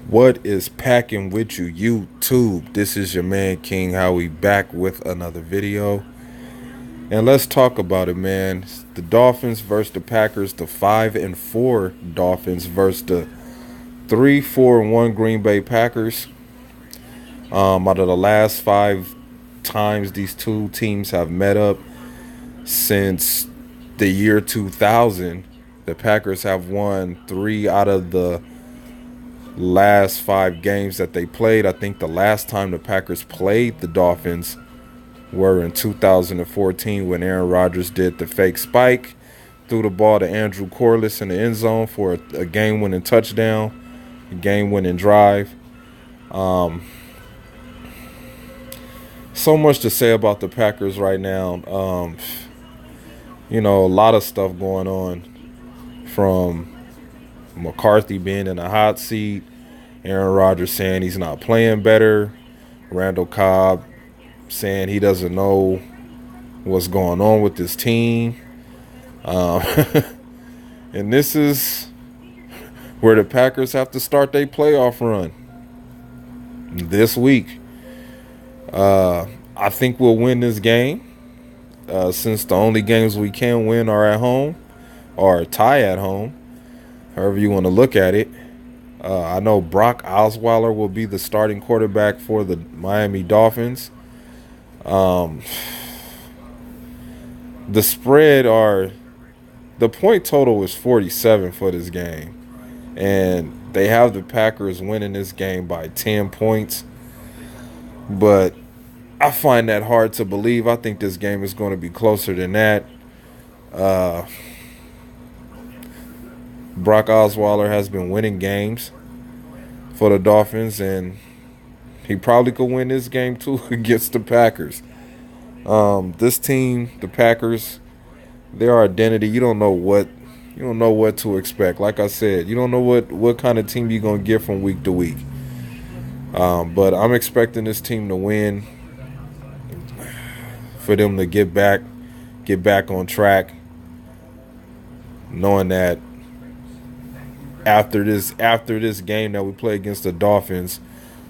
What is packing with you, YouTube? This is your man King Howie back with another video. And let's talk about it, man. It's the Dolphins versus the Packers, the 5-4 Dolphins versus the 3-4-1 Green Bay Packers. Out of the last 5 times these two teams have met up since the year 2000, the Packers have won 3 out of the last 5 games that they played. I think the last time the Packers played the Dolphins were in 2014 when Aaron Rodgers did the fake spike, threw the ball to Andrew Corliss in the end zone for a game-winning touchdown, a game-winning drive. So much to say about the Packers right now. A lot of stuff going on, from McCarthy being in a hot seat, Aaron Rodgers saying he's not playing better, Randall Cobb saying he doesn't know what's going on with this team. And this is where the Packers have to start their playoff run this week. I think we'll win this game, since the only games we can win are at home or tie at home, however you want to look at it. I know Brock Osweiler will be the starting quarterback for the Miami Dolphins. The point total is 47 for this game, and they have the Packers winning this game by 10 points. But I find that hard to believe. I think this game is going to be closer than that. Brock Osweiler has been winning games for the Dolphins, and he probably could win this game too against the Packers. This team, the Packers, their identity, you don't know what to expect. Like I said, you don't know what kind of team you're gonna get from week to week. But I'm expecting this team to win, for them to get back on track, knowing that after this game that we play against the Dolphins,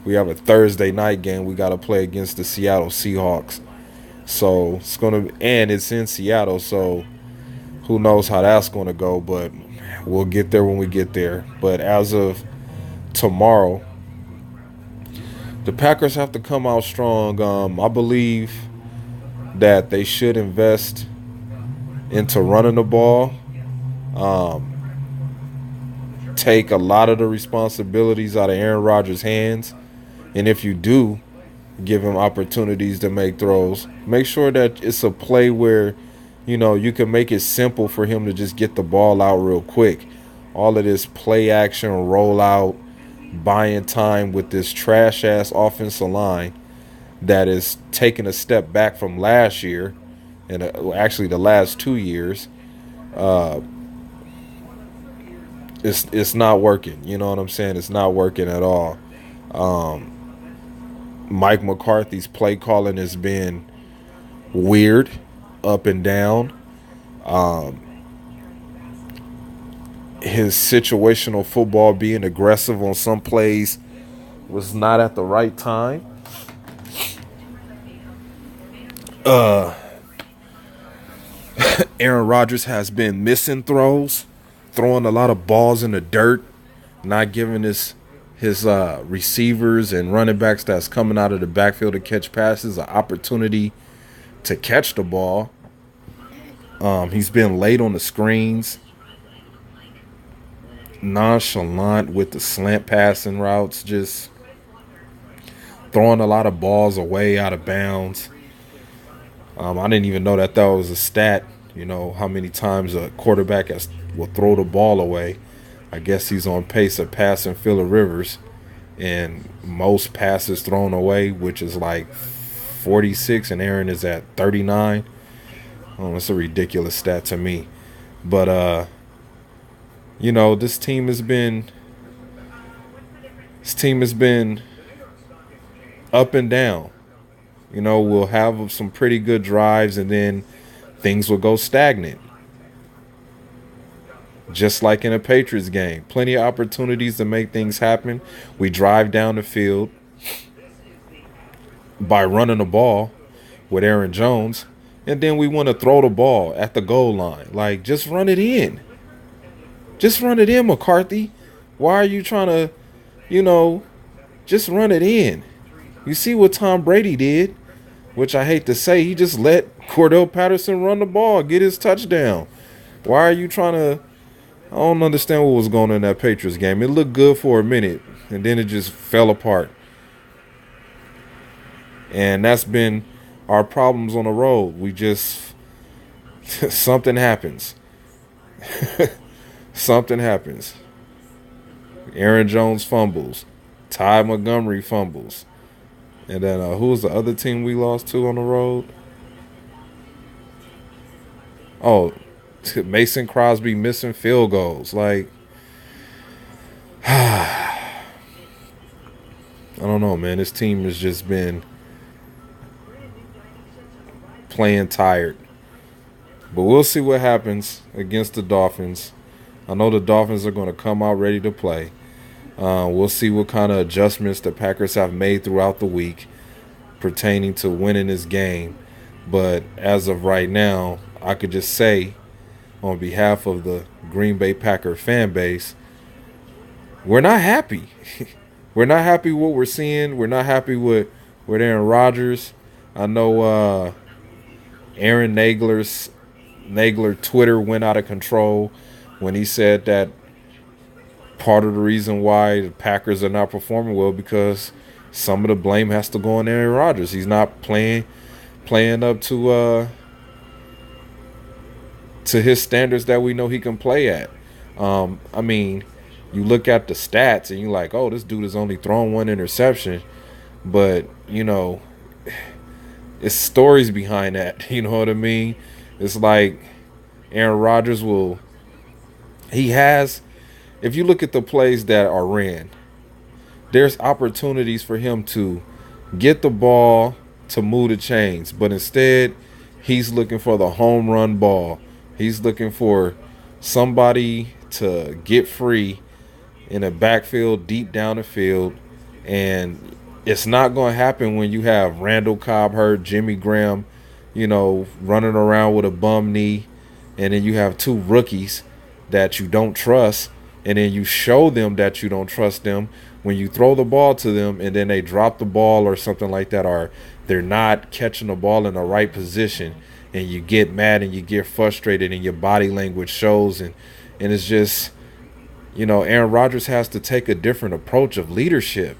we have a Thursday night game we got to play against the Seattle Seahawks. So it's in Seattle, so who knows how that's going to go, but we'll get there when we get there. But as of tomorrow, the Packers have to come out strong. I believe that they should invest into running the ball. Take a lot of the responsibilities out of Aaron Rodgers' hands. And if you do give him opportunities to make throws, make sure that it's a play where, you can make it simple for him to just get the ball out real quick. All of this play action, rollout, buying time with this trash-ass offensive line that is taking a step back from last year, and actually the last 2 years. It's not working. You know what I'm saying? It's not working at all. Mike McCarthy's play calling has been weird, up and down. His situational football, being aggressive on some plays, was not at the right time. Aaron Rodgers has been missing throws, throwing a lot of balls in the dirt, not giving his receivers and running backs that's coming out of the backfield to catch passes an opportunity to catch the ball. He's been late on the screens, nonchalant with the slant passing routes, just throwing a lot of balls away out of bounds. I didn't even know that was a stat, how many times a quarterback will throw the ball away. I guess he's on pace of passing Phillip Rivers in most passes thrown away, which is like 46, and Aaron is at 39. It's a ridiculous stat to me. But this team has been up and down. We'll have some pretty good drives, and then things will go stagnant. just like in a Patriots game. Plenty of opportunities to make things happen. We drive down the field by running the ball with Aaron Jones, and then we want to throw the ball at the goal line. Like, just run it in. Just run it in, McCarthy. Why are you trying to, just run it in? You see what Tom Brady did, which I hate to say, he just let Cordell Patterson run the ball, get his touchdown. Why are you trying to? I don't understand what was going on in that Patriots game. It looked good for a minute, and then it just fell apart. And that's been our problems on the road. We just, something happens. Something happens. Aaron Jones fumbles. Ty Montgomery fumbles. And then who was the other team we lost to on the road? Oh, Mason Crosby missing field goals. Like, I don't know, man. This team has just been playing tired. But we'll see what happens against the Dolphins. I know the Dolphins are going to come out ready to play. We'll see what kind of adjustments the Packers have made throughout the week pertaining to winning this game. But as of right now, I could just say, on behalf of the Green Bay Packer fan base, we're not happy. We're not happy with what we're seeing. We're not happy with Aaron Rodgers. I know Aaron Nagler Twitter went out of control when he said that part of the reason why the Packers are not performing well because some of the blame has to go on Aaron Rodgers. He's not playing up to his standards that we know he can play at. I mean, you look at the stats and you're like, oh, this dude has only thrown one interception. But, it's stories behind that. You know what I mean? It's like Aaron Rodgers if you look at the plays that are ran, there's opportunities for him to get the ball to move the chains. But instead, he's looking for the home run ball. He's looking for somebody to get free in a backfield, deep down the field. And it's not going to happen when you have Randall Cobb hurt, Jimmy Graham, running around with a bum knee. And then you have two rookies that you don't trust. And then you show them that you don't trust them when you throw the ball to them and then they drop the ball or something like that, or they're not catching the ball in the right position. And you get mad and you get frustrated and your body language shows. And it's just, Aaron Rodgers has to take a different approach of leadership.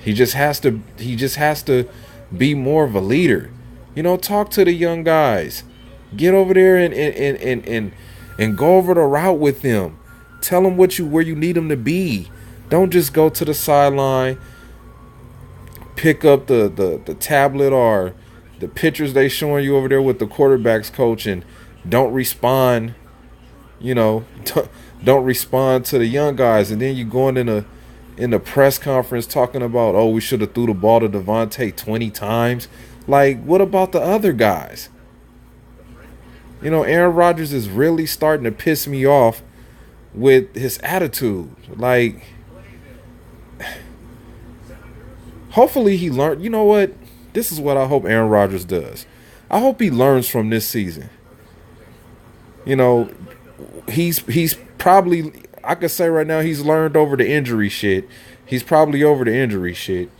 He just has to be more of a leader. Talk to the young guys. Get over there and go over the route with them. Tell them where you need them to be. Don't just go to the sideline, pick up the tablet or the pictures they showing you over there with the quarterback's coach and don't respond, don't respond to the young guys. And then you going in the press conference talking about, oh, we should have threw the ball to Devontae 20 times. Like, what about the other guys? Aaron Rodgers is really starting to piss me off with his attitude. Like, hopefully he learned. You know what? This is what I hope Aaron Rodgers does. I hope he learns from this season. He's probably, I could say right now, he's learned over the injury shit. He's probably over the injury shit.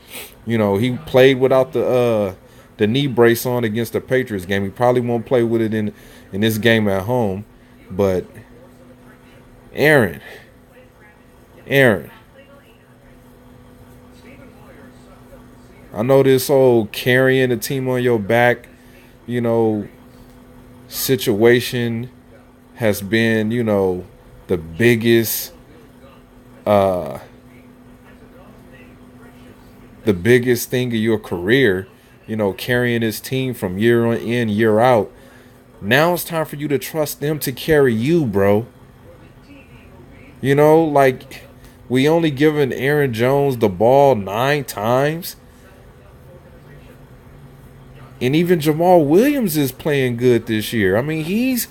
He played without the knee brace on against the Patriots game. He probably won't play with it in this game at home. But Aaron, I know this whole carrying the team on your back, situation has been, the biggest thing of your career, carrying this team from year on in, year out. Now it's time for you to trust them to carry you, bro. Like, we only given Aaron Jones the ball 9 times. And even Jamal Williams is playing good this year. I mean, he's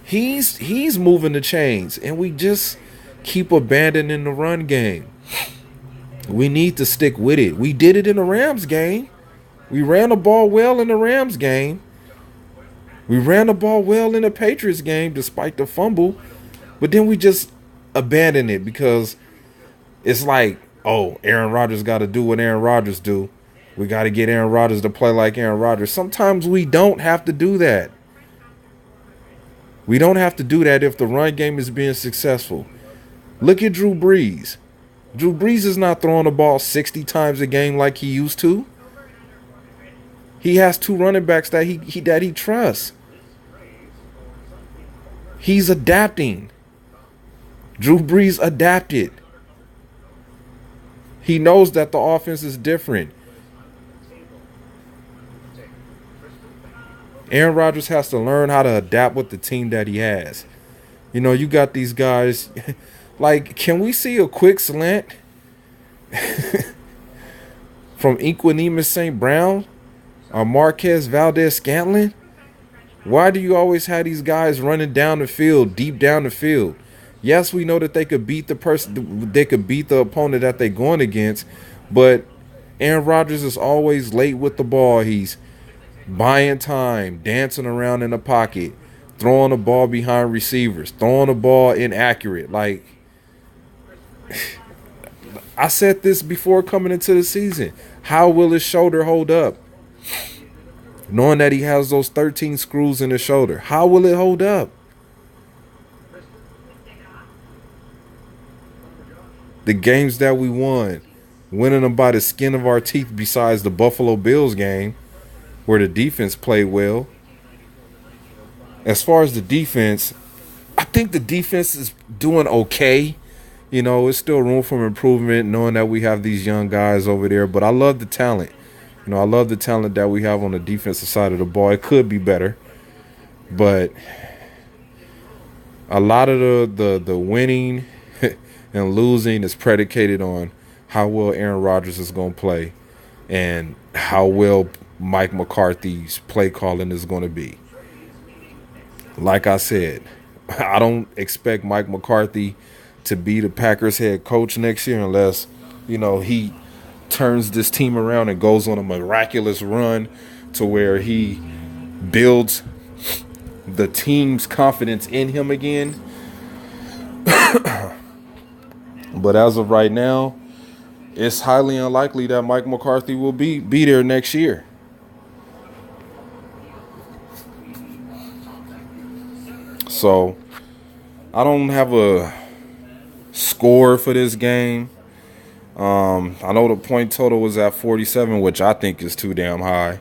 He's moving the chains, and we just keep abandoning the run game. We need to stick with it. We did it in the Rams game. We ran the ball well in the Rams game. We ran the ball well in the Patriots game despite the fumble. But then we just abandon it because it's like, oh, Aaron Rodgers got to do what Aaron Rodgers do. We got to get Aaron Rodgers to play like Aaron Rodgers. Sometimes we don't have to do that. We don't have to do that if the run game is being successful. Look at Drew Brees. Drew Brees is not throwing the ball 60 times a game like he used to. He has two running backs that he trusts. He's adapting. Drew Brees adapted. He knows that the offense is different. Aaron Rodgers has to learn how to adapt with the team that he has. You know, you got these guys. Like, can we see a quick slant from Equanimeous St. Brown or Marquez Valdez-Scantling? Why do you always have these guys running down the field, deep down the field? Yes, we know that they could beat the opponent that they're going against, but Aaron Rodgers is always late with the ball. He's buying time, dancing around in the pocket, throwing the ball behind receivers, throwing the ball inaccurate. Like, I said this before coming into the season. How will his shoulder hold up? Knowing that he has those 13 screws in his shoulder. How will it hold up? The games that we won, winning them by the skin of our teeth besides the Buffalo Bills game, where the defense played well. As far as the defense, I think the defense is doing okay. You know, it's still room for improvement knowing that we have these young guys over there. But I love the talent. You know, I love the talent that we have on the defensive side of the ball. It could be better. But a lot of the winning and losing is predicated on how well Aaron Rodgers is going to play and how well Mike McCarthy's play calling is going to be. Like I said, I don't expect Mike McCarthy to be the Packers head coach next year unless, you know, he turns this team around and goes on a miraculous run to where he builds the team's confidence in him again. But as of right now, it's highly unlikely that Mike McCarthy will be there next year. So I don't have a score for this game. I know the point total was at 47, which I think is too damn high,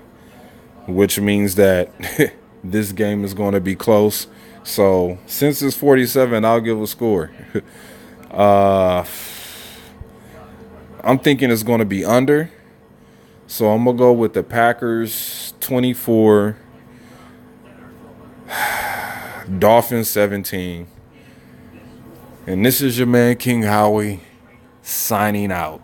which means that this game is going to be close. So since it's 47, I'll give a score. I'm thinking it's going to be under. So I'm going to go with the Packers 24, Dolphins 17. And this is your man, King Howie, signing out.